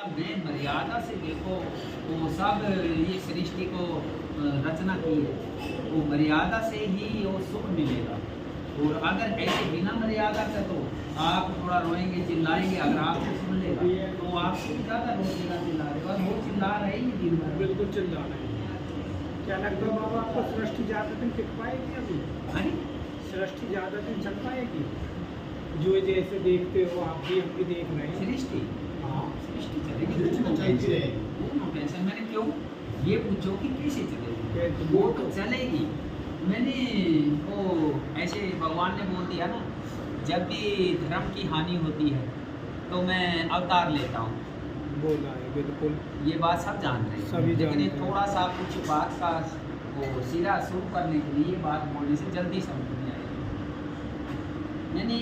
ने मर्यादा से देखो, वो सब ये सृष्टि को रचना की है, वो मर्यादा से ही वो सुख मिलेगा। और अगर ऐसे बिना मर्यादा का तो आप थोड़ा रोएंगे चिल्लाएंगे, अगर आपको सुन लेगा तो आपको भी ज़्यादा रोकेगा चिल्ला रहे, और वो चिल्ला रहे ही दिन भर। बिल्कुल चिल्ला रहे हैं। क्या लगता है बाबा आपको सृष्टि ज़्यादा दिन टिक पाएगी अभी? अरे सृष्टि ज़्यादा दिन चल पाएगी? जो जैसे देखते हो आप भी, हम भी देख रहे हैं। सृष्टि हाँ, सृष्टि चलेगी, नो टेंशन। मैंने क्यों ये पूछो कि कैसे चलेगी, वो तो चलेगी। मैंने वो ऐसे भगवान ने बोल दिया ना, जब भी धर्म की हानि होती है तो मैं अवतार लेता हूँ। बोला है बिल्कुल। ये बात सब जानते हैं, सभी लेकिन ये जानते हैं। थोड़ा सा कुछ बात का वो सिरा शुरू करने के लिए बात बोलने से जल्दी समझ में आएगी। यानी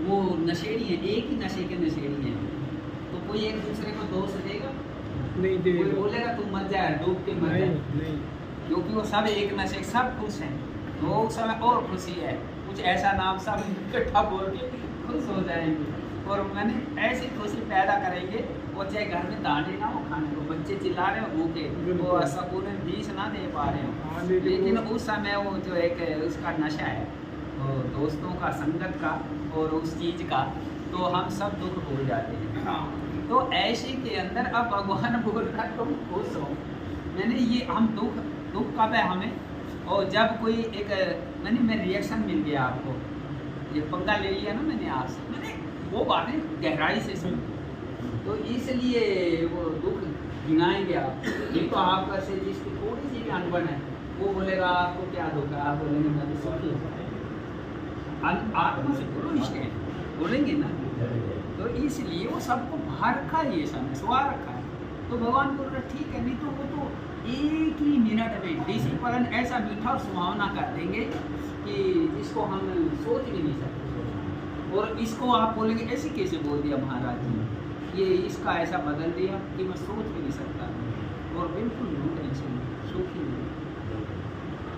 वो नशेड़ी है, एक ही नशे के नशेड़ी हैं, तो कोई एक दूसरे को दोष देगा? नहीं दे कोई बोलेगा तू मर जाए, डूब के मर नहीं जाए? नहीं। क्योंकि वो सब एक नशे, सब खुश हैं, वो समय और खुशी है, कुछ ऐसा नाम सब इकट्ठा बोल के खुश हो जाएंगे, और मैंने ऐसी खुशी पैदा करेंगे। वो चाहे घर में दाने ना हो खाने को, बच्चे चिल्ला रहे हो भूखे, वो सकून बीस ना दे पा रहे हो, लेकिन उस समय वो जो एक उसका नशा है, वो दोस्तों का, संगत का और उस चीज़ का, तो हम सब दुख भूल जाते हैं। हाँ, तो ऐसे के अंदर अब भगवान बोल रहा तुम खुश हो। मैंने ये हम दुख कब है हमें, और जब कोई एक मैं रिएक्शन मिल गया आपको, ये पंगा ले लिया ना मैंने आपसे, मैंने वो बातें गहराई से सुनी, तो इसलिए वो दुख गिनाएंगे आप। ये तो आपका से जिसकी थोड़ी सी भी अनबन है, वो बोलेगा आपको क्या दुख है, आप बोलेंगे मैं तो सुखी हूँ। आत्मा से बोलो, इसके बोलेंगे ना, तो इसलिए वो सबको बाहर रखा है, ये समय सुहा रखा है। तो भगवान बोल रहे ठीक है, नहीं तो वो तो एक ही मिनट में डिसिप्लिन ऐसा मीठा और सुहावना कर देंगे कि जिसको हम सोच भी नहीं सकते। और इसको आप बोलेंगे ऐसे कैसे बोल दिया महाराज जी, ये इसका ऐसा बदल दिया कि मैं सोच भी नहीं सकता, और बिल्कुल नो टेंशन, सुखी हूँ।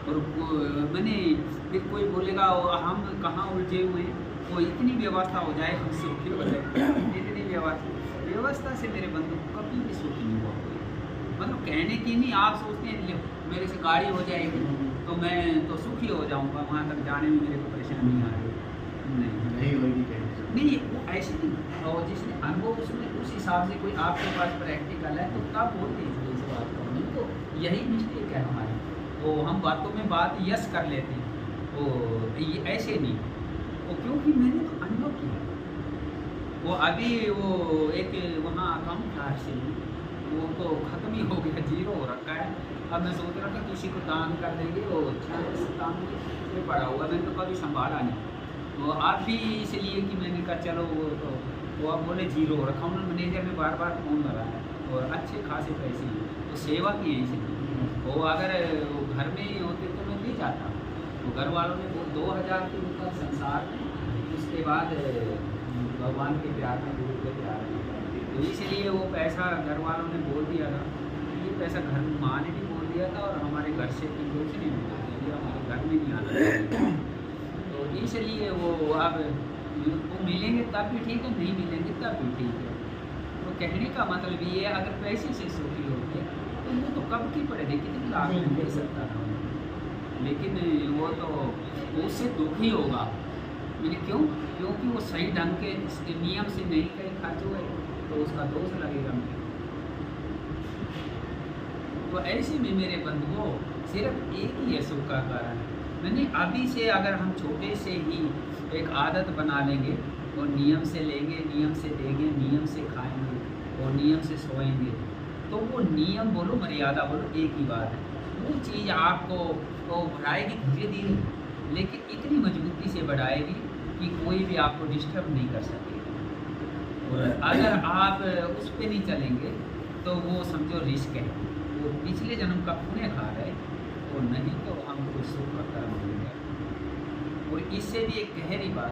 और मैंने फिर कोई बोलेगा हम कहाँ उलझे हुए हैं, वो इतनी व्यवस्था हो जाए हम सुखी हो जाए, इतनी व्यवस्था से मेरे बंधु कभी भी सुखी नहीं हुआ कोई। मतलब कहने की नहीं, आप सोचते हैं मेरे से गाड़ी हो जाएगी तो मैं तो सुखी हो जाऊंगा, वहाँ तक जाने में मेरे को परेशानी नहीं आ रही, नहीं होगी नहीं, वो ऐसे नहीं। और जिसने अनुभव उसमें उस हिसाब से कोई आपके पास प्रैक्टिकल है तो तब बोलते हैं इस बात को, नहीं तो यही मिस्टेक है हमारी, तो हम बातों में बात यस कर लेते हैं, तो ये ऐसे नहीं, वो क्योंकि मैंने तो अनुभव किया। वो अभी वो एक वहाँ अकाउंट था से वो तो ख़त्म ही हो गया, जीरो हो रखा है। अब मैं सोच रहा था किसी को दान कर देंगे, वो 6-7 में पड़ा हुआ, मैंने तो कभी संभाला नहीं। तो आप भी इसलिए कि मैंने कहा चलो वो अब बोले जीरो हो रखा, उन्होंने मैनेजर ने बार बार फ़ोन लगाया, और अच्छे खासे पैसे हैं, तो सेवा की है इसलिए। वो अगर वो घर में ही होते तो मैं ले जाता, तो घर वालों ने वो 2000 के ऊपर संसार में, उसके बाद भगवान के प्यार में, गुरु के प्यार में, तो इसलिए वो पैसा घर वालों ने बोल दिया था, ये पैसा घर माँ ने भी बोल दिया था, और हमारे घर से भी कुछ नहीं बोल दिया, हमारे घर में नहीं आना। तो इसलिए वो अब वो मिलेंगे तब भी ठीक है, नहीं मिलेंगे तब भी ठीक है। तो कहने का मतलब ये है, अगर पैसे से सुखी होगी तो वो तो कब की पड़ेगी, कितनी लाभ में दे सकता था, लेकिन वो तो उससे दुखी होगा। मैंने क्योंकि वो सही ढंग के नियम से नहीं कहीं खर्च हुए तो उसका दोष लगेगा मुझे। तो ऐसे में मेरे बंधुओं सिर्फ एक ही है सुख का कारण। मैंने अभी से अगर हम छोटे से ही एक आदत बना लेंगे, और नियम से लेंगे, नियम से देंगे, नियम से खाएंगे और नियम से सोएंगे, तो वो नियम बोलो मर्यादा बोलो एक ही बात है। वो चीज़ आपको वो बढ़ाएगी धीरे धीरे, लेकिन इतनी मजबूती से बढ़ाएगी कि कोई भी आपको डिस्टर्ब नहीं कर सकेगा। और अगर आप उस पर नहीं चलेंगे तो वो समझो रिस्क है, वो पिछले जन्म का पुण्य खा रहे, और नहीं तो हमको सुख का कर्म मिलेगा। और इससे भी एक गहरी बात